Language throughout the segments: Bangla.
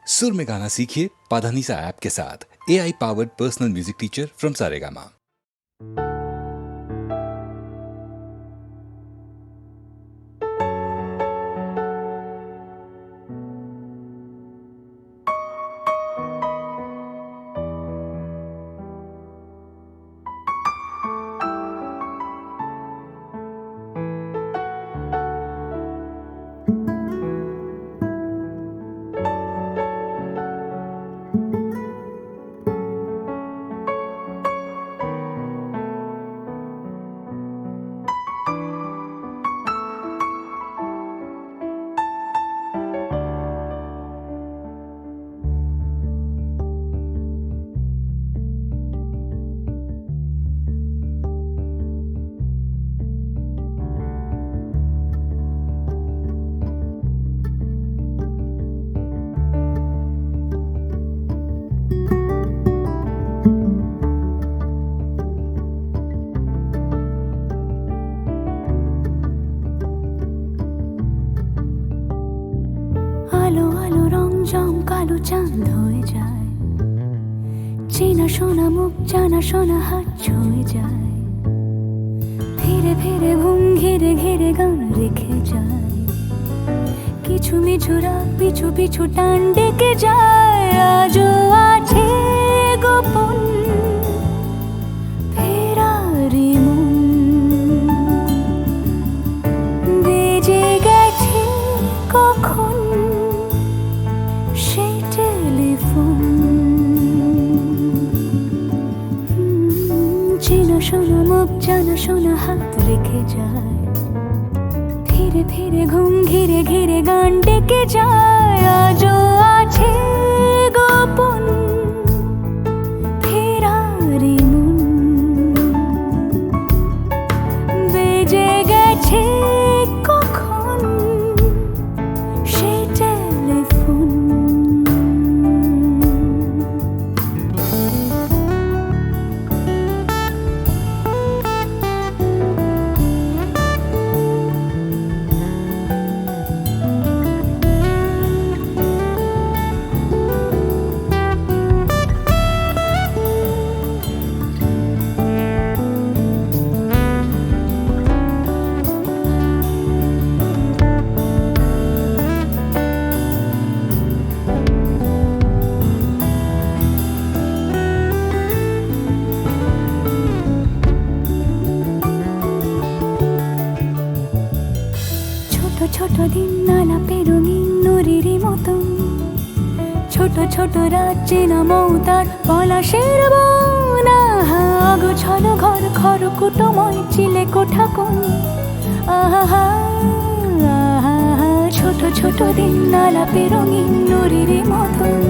सुर में गाना सीखिए पाधानीसा ऐप के साथ। AI powered personal music teacher from Saregama. আলো আলো রং জম কালো চাঁদ হয়ে যায়, চেনা শোনা মুখ জানা শোনা হাত ছুঁয়ে যায়, ফিরে ফিরে ঘুম ঘিরে ঘিরে গান রেখে যায়, কিছু মিছু রাত পিছু পিছু টান ডেকে যায়। আজও আছে গোপন ফেরারি মন, বেজে গেছে কখন সেই টেলিফোন। চেনা শোনা মুখ জানা শোনা হাত রেখে যায়, ফিরে ফিরে ঘুম ঘিরে ঘিরে গান ডেকে যায়। আজও আছে গোপন ফেরারি মন, বেজে গেছে কখন সেই টেলিফোন। ছোট দিন আলাপে রঙিন নুরির মতন, ছোট ছোট রাত চেনা মৌতার পলাশের বন। আগোছালো ঘর খড়কুটোময় চিলে কোঠা কোন, আহা আহা। ছোট ছোট দিন আলাপে রঙিন নুরির মতন,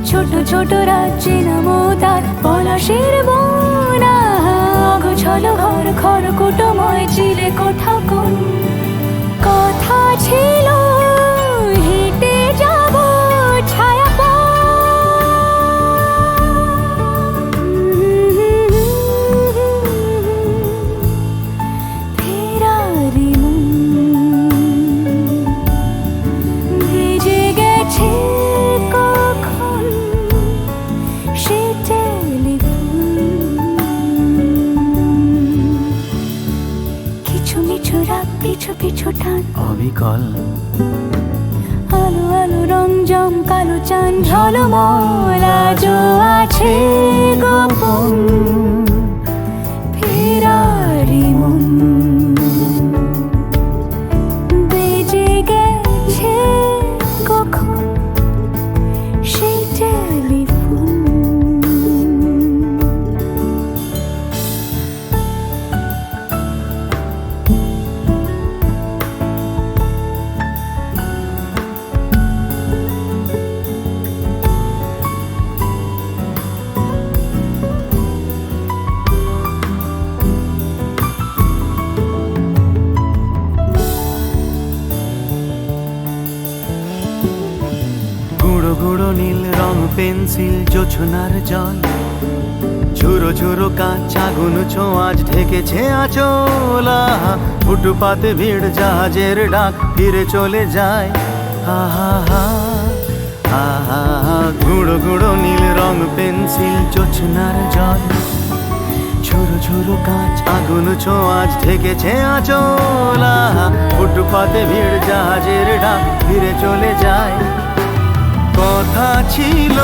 ছোট ছোট রাত চেনা মৌতার পলাশের বন। আগোছালো ঘর খড়কুটোময় চিলে কোঠা কোন। কথা ছিল হেঁটে যাব ছায়া ফেরারি মন, ভেজে গেছে কখন সে টেলিফোন। কিছু মিছু রাত পিছু পিছু টান অবিকল, আলো আলো রং জম কালো চাঁদ ঝলমল। আজও আছে গোপন ফেরারি মন, বেজে গেছে কখন সেই টেলিফোন। গুঁড়ো গুঁড়ো নীল রং পেন্সিল জোছনার জল, ঝুরো ঝুরো কাঁচ আগুন ছোঁয়াজ ঢেকেছে আঁচলা। ফুটপাতে ভিড় জাহাজের ডাক ফিরে চলে যায়। আহা হা গুঁড়ো গুঁড়ো নীল রং পেন্সিল জোছনার জল, ঝুরো ঝুরো কাঁচ আগুন ছোঁয়াজ ঢেকেছে আঁচলা। ফুটপাতে ভিড় জাহাজের ডাক ফিরে চলে যায়। কথা ছিল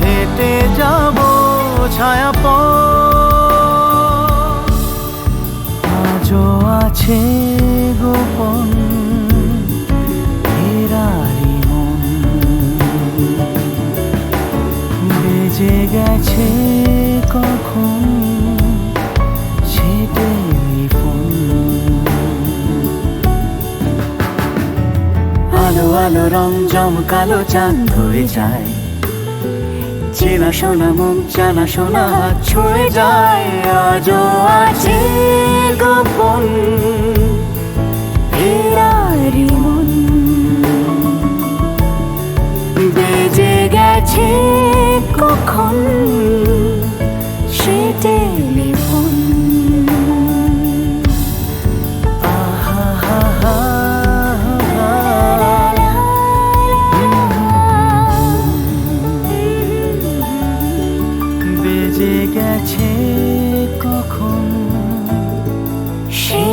হেঁটে যাব ছায়া আজও আছে গোপন ফেরারি মন, বেজে গেছে কখন সে টেলিফোন। আলো আলো রং জমকালো চাঁদ হয়ে যায়, চেনা শোনা মুখ জানা শোনা হাত ছুঁয়ে যায়। আজও আছে গোপন ফেরারি মন, বেজে গেছে কখন সে টেলিফোন। আহা হা হা বেজে গেছে কখন সে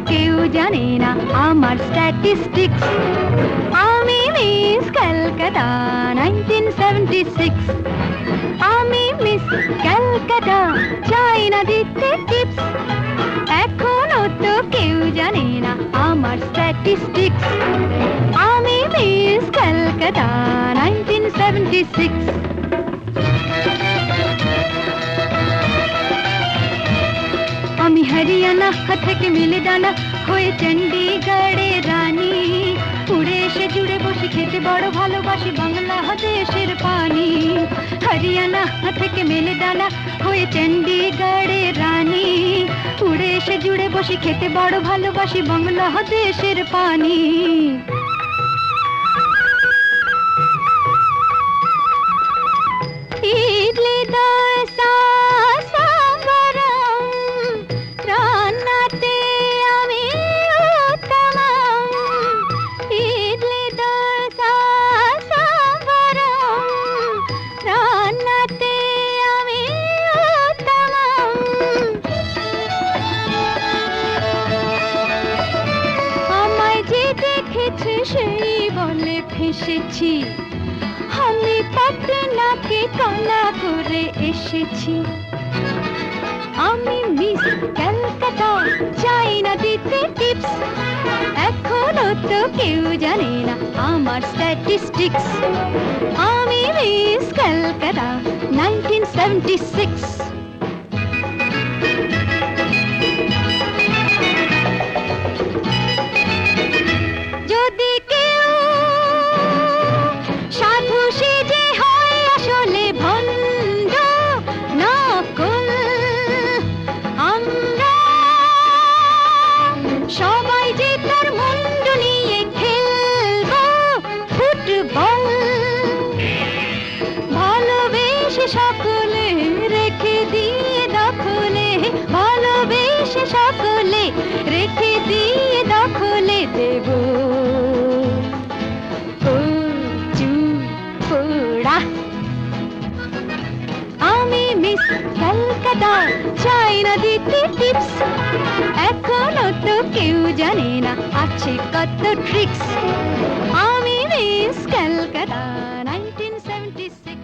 কেউ জানে না আমার স্ট্যাটিস্টিক্স। আমি মিস ক্যালকাটা 1976। আমি মিস ক্যালকাটা, চাই না দিতে টিপস। এখনো তো কেউ জানে না আমার স্ট্যাটিস্টিক্স। আমি মিস ক্যালকাটা 1976। আমি হরিয়ানা থেকে মিলে ডানা হয়ে চণ্ডীগড়ে রানী। উড়ে এসে জুড়ে বসে খেতে বড় ভালোবাসি বাংলাদেশের পানি। হরিয়ানা থেকে মেলে ডানা হয়ে চণ্ডীগড়ে রানী। উড়ে এসে জুড়ে বসে খেতে বড় ভালোবাসি বাংলাদেশের পানি। ইডলি দোসা সাম্বারম, রান্নাতে আমি উত্তমম। ইডলি দোসা সাম্বারম, রান্নাতে আমি উত্তমম। আমায় যে দেখেছে সেই বলে ফেসেছি, আমি পাটনাকে কানা করে এসেছি। আমি মিস ক্যালকাটা, চাই না দিতে টিপস। এখনো তো কেউ জানে না আমার স্ট্যাটিস্টিক্স। আমি মিস ক্যালকাটা 1976। যদি কেউ সাধু সেজে হয় আসলে ভণ্ড নকল, আমরা সবাই যে তার মুন্ড নিয়ে খেলবো ফুটবল। ভালোবেসে সকলে রেখে দিয়ে দখলে, ভালোবেসে সকলে রেখে দিয়ে দখলে দেব পোড়া। আমি মিস ক্যালকাটা, চাই না দিতে টিপস। এখনো তো কেউ জানে না আছে কত ট্রিক্স। আমি মিস ক্যালকাটা 1976।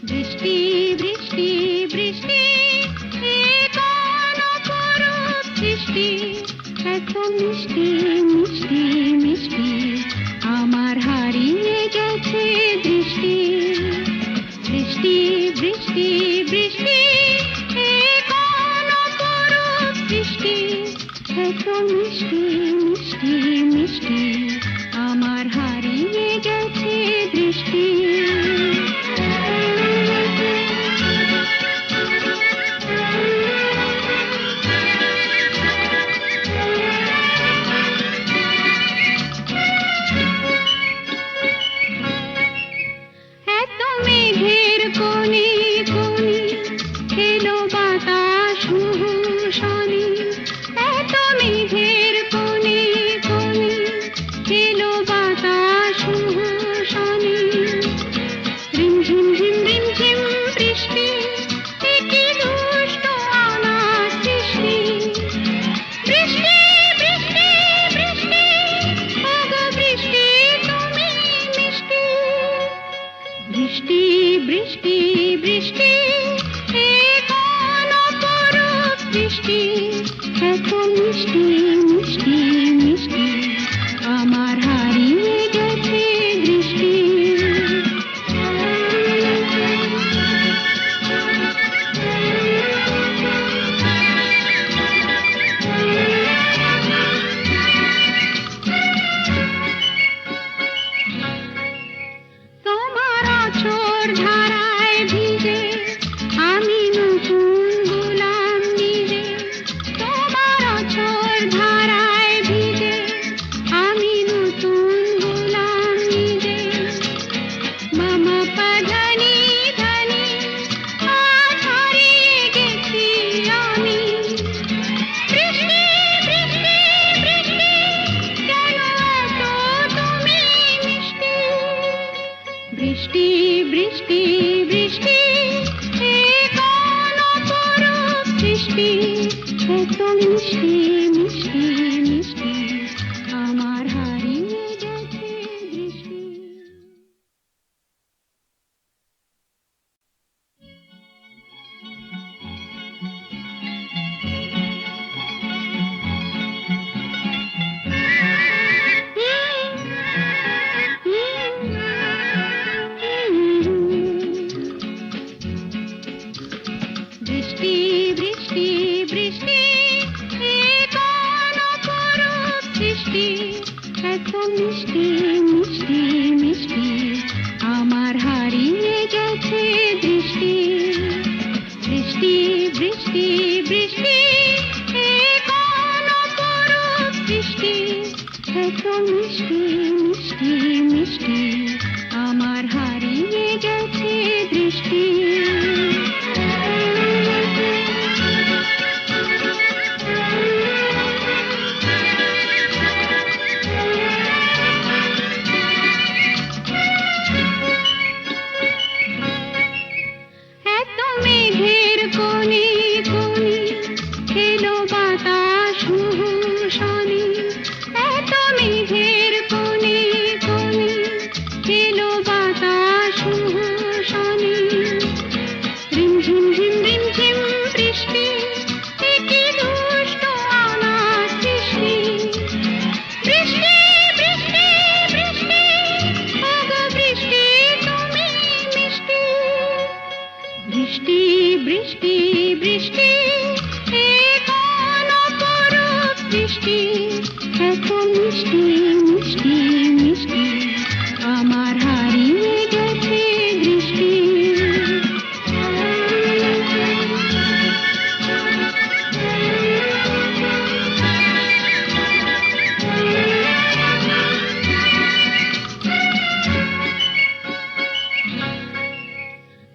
বৃষ্টি বৃষ্টি বৃষ্টি, এ কোন অপরূপ সৃষ্টি। এত মিষ্টি মিষ্টি মিষ্টি, আমার হারিয়ে গেছে দৃষ্টি। বৃষ্টি বৃষ্টি বৃষ্টি, এ কোন অপরূপ সৃষ্টি। এত মিষ্টি মিষ্টি মিষ্টি, আমার হারিয়ে গেছে দৃষ্টি। এত মেঘের কোণে কোণে এলো বাতাস শনি। এত মেঘের কোণে মিষ্টি মিষ্টি মিষ্টি আমার হারিয়ে গেছে দৃষ্টি। বৃষ্টি বৃষ্টি বৃষ্টি এ কোন অপরূপ সৃষ্টি, এত মিষ্টি মিষ্টি মিষ্টি আমার হারিয়ে গেছে দৃষ্টি। বৃষ্টি বৃষ্টি বৃষ্টি এ কোন অপরূপ সৃষ্টি, এত মিষ্টি মিষ্টি মিষ্টি আমার হারিয়ে গেছে দৃষ্টি। এত মেঘের কোণে কোণে এলো বাতাস মুহুর্ষণে, এত মেঘের কোণে কোণে এলো বাতাস মুহুর্ষণে। রিমঝিম ঝিম রিমঝিম বৃষ্টি, এ কি দুষ্ট অনাথ সৃষ্টি। বৃষ্টি বৃষ্টি বৃষ্টি ওগো বৃষ্টি তুমি মিষ্টি। বৃষ্টি বৃষ্টি বৃষ্টি এ কোন অপরূপ সৃষ্টি, এত মিষ্টি মিষ্টি মিষ্টি আমার হারিয়ে গেছে দৃষ্টি।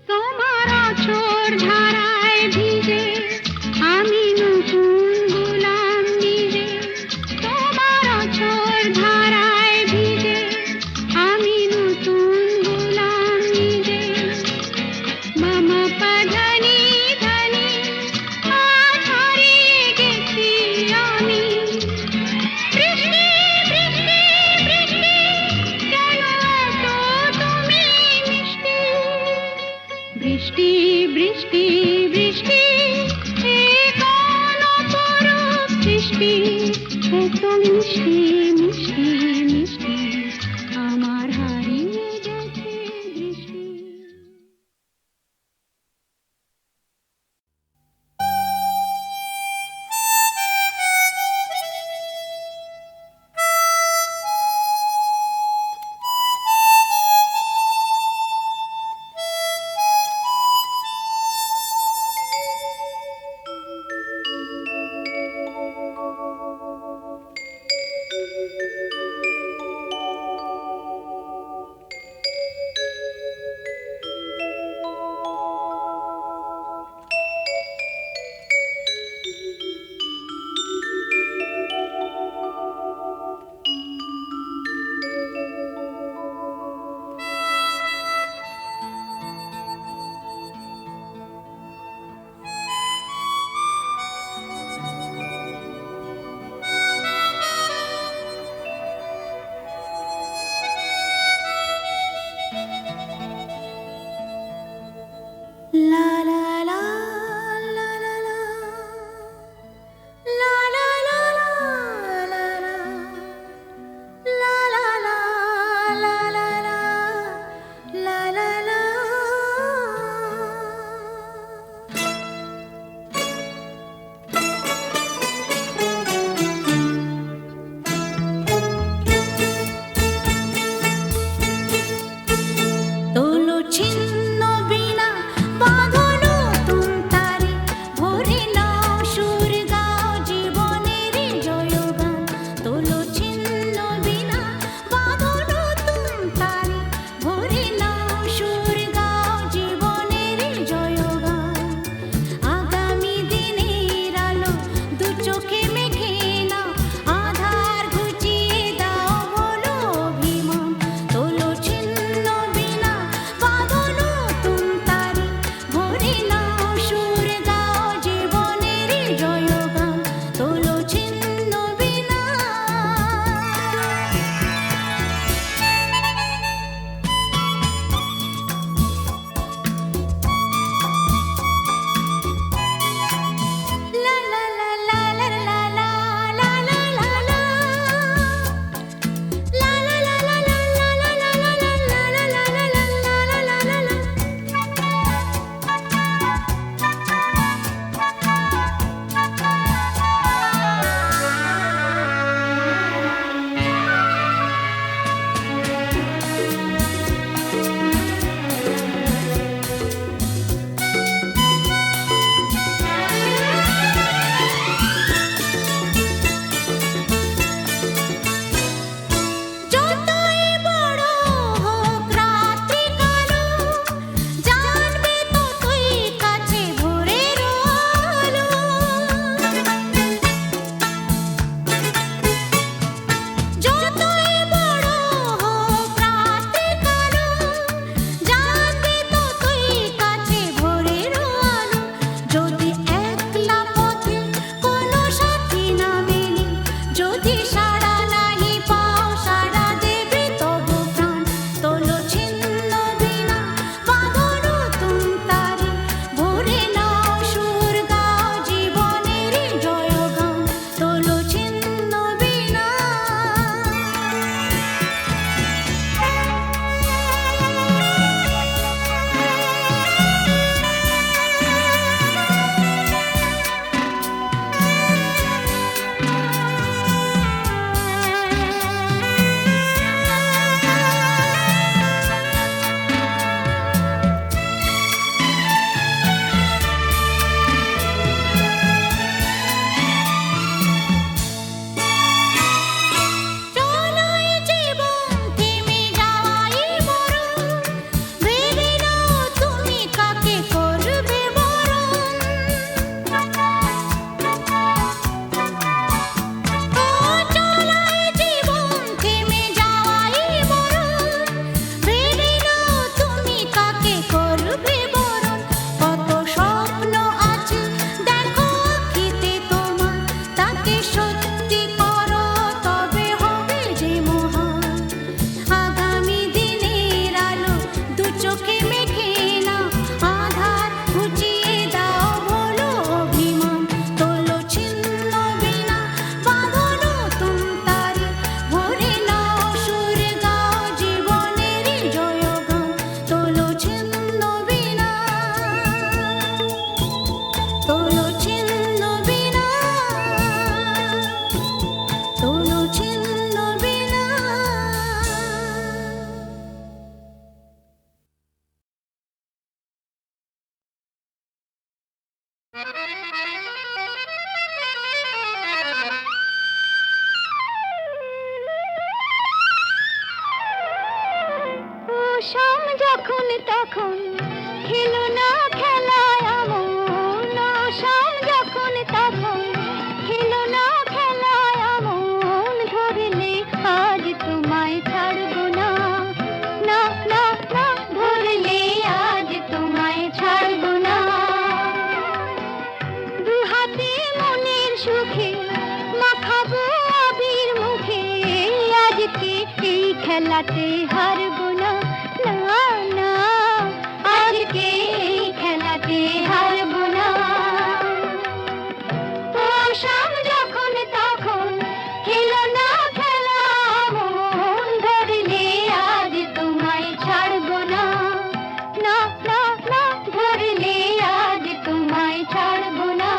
তোমার আঁচড় ধারায় ভিজে আমি নতুন গোলাম নিজে। তোমার আঁচড় ধারায় ভিজে আমি নতুন গোলাম নিজে। মামা পা ধানি ধানি আজ হারিয়ে গেছি আমি। বৃষ্টি বৃষ্টি বৃষ্টি কেন এত তুমি মিষ্টি। বৃষ্টি বৃষ্টি বৃষ্টি এ কোন অপরূপ সৃষ্টি, এত মিষ্টি মিষ্টি মিষ্টি আমার হারিয়ে গেছে দৃষ্টি। ও শাম যখন তখন খেলো না খেলায় আমন, ও শাম যখন তখন খেলো না খেলায় আমন, ধরলে আজ তোমায় ছাড়বো না, না না না, ধরলে আজ তোমায় ছাড়বো না। দু হাতে মনের সুখে মাখাবো আবির মুখে, আজকে এই খেলাতে হারবো না, না না, আজকে এই খেলাতে হারবো না। ও শাম যখন তখন খেলো না খেলা মন, ধরলে আজ তোমায় ছাড়বো না, না না না, ধরলে আজ তোমায় ছাড়বো না।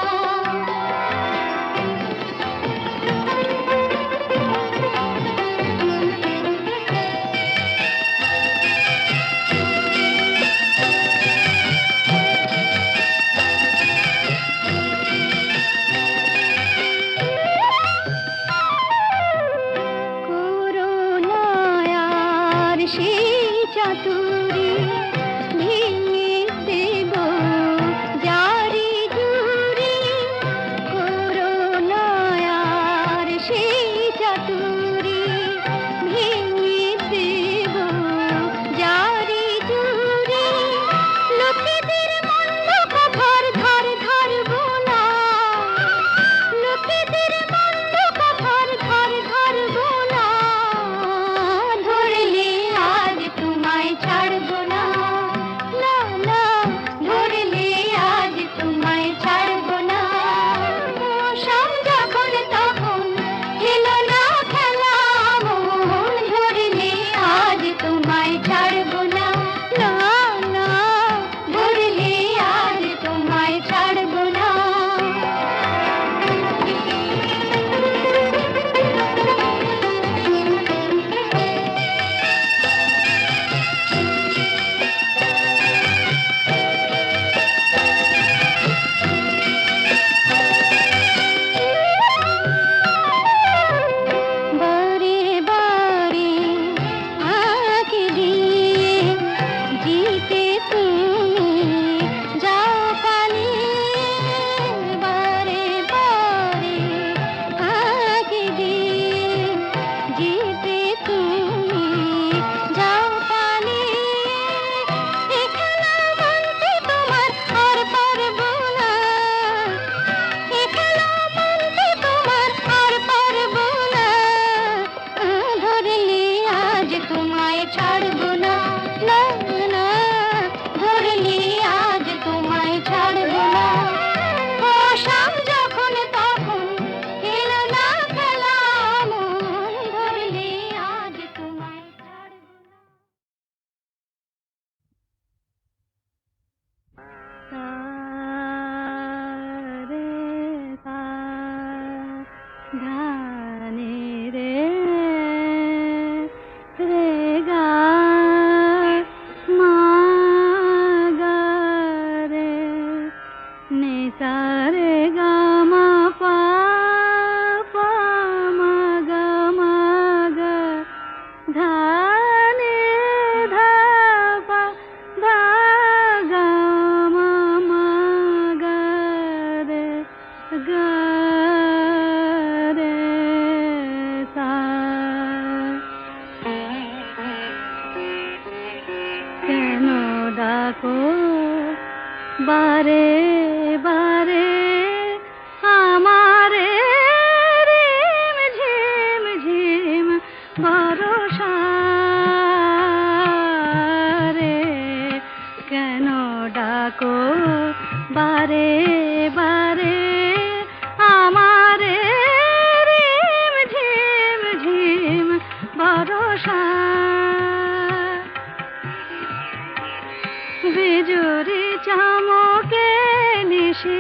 করুণায়ার সেই চাতুরী ভেঙে দেব জারি জুড়ি, করুণায়ার সেই চাতুরী ভেঙে দেব জারি জুড়ি, লোকেদের মন্দ কথার ধার ধারবো না, লোকেদের মন্দ কথার ধার ধারবো না, ধরলে আজ তোমায় ছাড়বো না, না না, ধরলে আজ তোমায় ছাড়বো না। ও শাম যখন তখন খেলো না খেলা মন, ধরলে আজ তোমায় ছাড়বো না, না না, ধরলে আজ তোমায় ছাড়বো না। বারে বারে আঁকি দিয়ে জিতে তুমি যাও পালিয়ে, বারে বারে আঁকি দিয়ে জিতে তুমি যাও পালিয়ে, এ খেলা মানতে তোমার আর পারবো না, এ খেলা মানতে তোমার আর পারবো না, ধরলে আজ তোমায় ছাড়বো না, না না, ধরলে আজ তোমায় ছাড়বো না। ও শাম যখন তখন খেলো না খেলা মন, ধরলে আজ তোমায় ছাড়বো না। सा रे सा धा नि रे रे गा मा गा रे नि सा रे गा मा पा पा मा गा धा नि धा पा धा गा मा गा रे सा। কেন ডাকো বারে বারে আমারে রিম ঝিম ঝিম ভরসা রে, কেন ডাকো বারে বারে আমারে রিম ঝিম ঝিম ভরসা, বিজুরি চামকে নিশি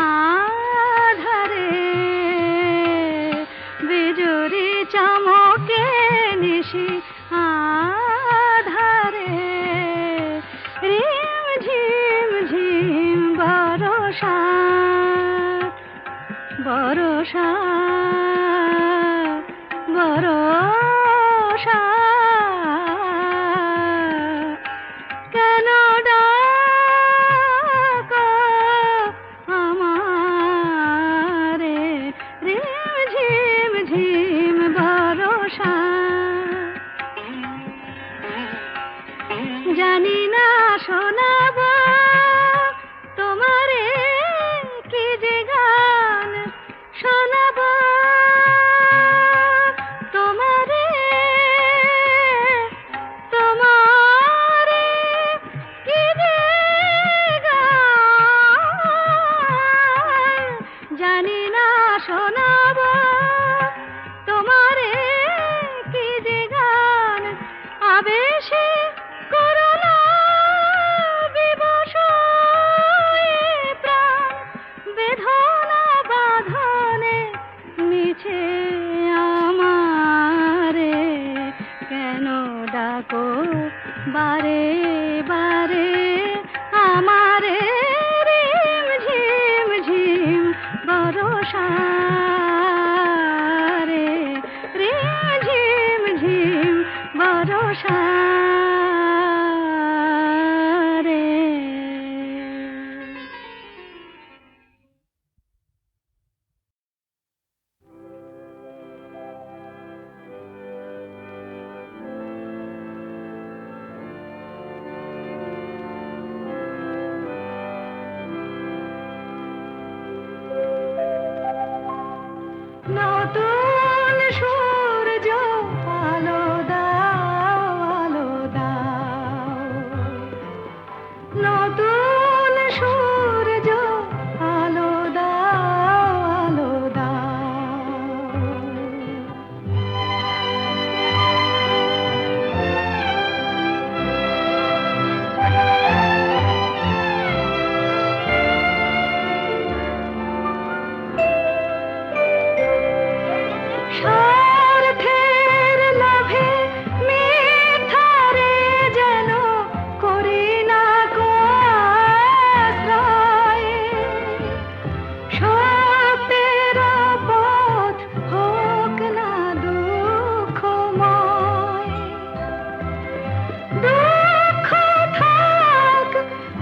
আধারে, বিজুরি চামকে নিশি আধারে, রিম ঝিম ঝিম বরষা। বরষা বরষা কেন ডাকো আমারে রিম ঝিম ঝিম বরষা জানি না শোনাবো তোমারে কি যে গান শোনাবো তোমারে তোমারে কি যে গান জানি না শোনাবো তোমারে কি যে গান আবেশে করুণা বিবশ এ প্রাণ বেদনা বাঁধনে মিছে আমারে কেন ডাকো বারে বারে আমারে রিম ঝিম ঝিম বরষা রে রিম ঝিম ঝিম বরষা রে নতুন সূর্য আলো দাও আলো দাও নতুন সূর্য আলো দাও আলো দাও স্বার্থের লোভে মিথ্যারে যেন করি না কো আশ্রয় সত্যের পথ হোক না দুঃখময় দুঃখ থাক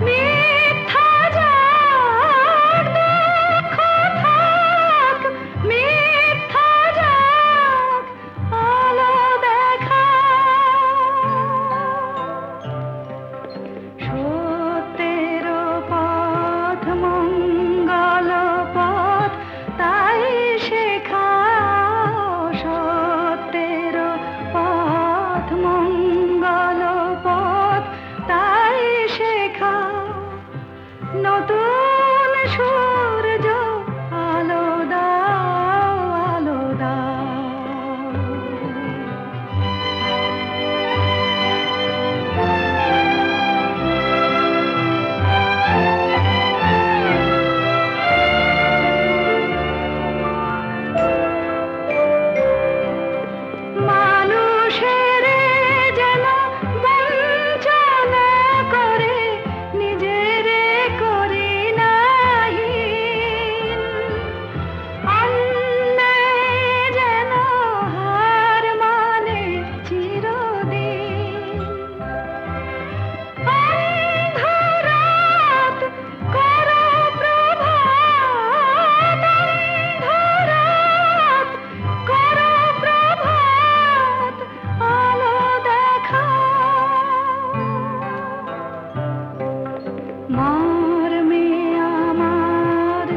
মিথ্যা যাক দুঃখ থাক মিথ্যা যাক আলো দেখা সত্যের পথ মঙ্গল পথ তাই শেখাও সত্যের পথ মঙ্গল পথ তাই শেখাও নতুন সূর্য আলো দাও আলো দাও মানুষের যেন বঞ্চনা করে নিজের করি নাহি অন্যায় যেন হার মানে চিরদিন অন্ধরাত করো প্রভাত অন্ধরাত করো প্রভাত আলো দেখাও মর্মে আমার